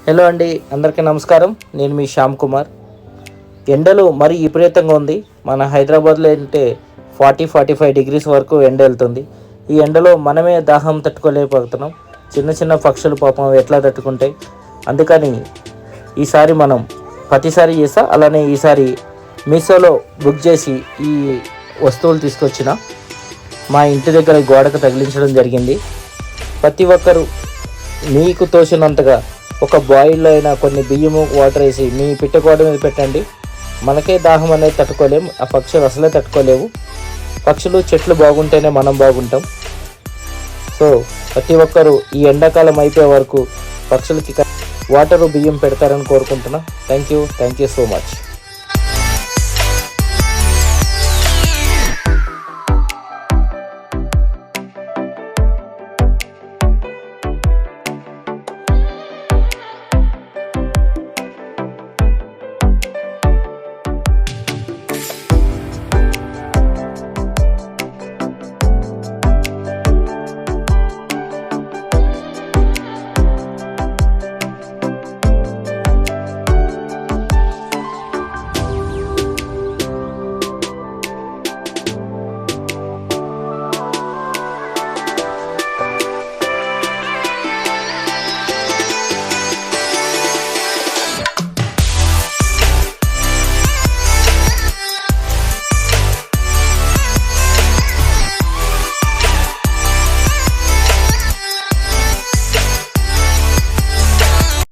Hello అండి, అందరికీ నమస్కారం. నేను మీ శ్యామ్ కుమార్. ఎండలు మరీ విపరీతంగా ఉంది. మన హైదరాబాద్లో అంటే 40-45 డిగ్రీస్ వరకు ఎండ వెళ్తుంది. ఈ ఎండలో మనమే దాహం తట్టుకోలేకపోతున్నాం. చిన్న చిన్న పక్షులు పాపం ఎట్లా తట్టుకుంటాయి. అందుకని ఈసారి మనం ప్రతిసారి చేస్తా అలానే ఈసారి మీషోలో బుక్ చేసి ఈ వస్తువులు తీసుకొచ్చిన మా ఇంటి దగ్గర గోడకు తగిలించడం జరిగింది. ప్రతి ఒక్కరూ మీకు తోచినంతగా ఒక బాయిల్లో అయినా కొన్ని బియ్యము వాటర్ వేసి మీ పిట్టగోడ మీద పెట్టండి. మనకే దాహం అనేది తట్టుకోలేము, ఆ పక్షులు అసలే తట్టుకోలేవు. పక్షులు చెట్లు బాగుంటేనే మనం బాగుంటాం. సో ప్రతి ఒక్కరూ ఈ ఎండాకాలం అయిపోయే వరకు పక్షులకి వాటరు బియ్యం పెడతారని కోరుకుంటున్నా. Thank you so much.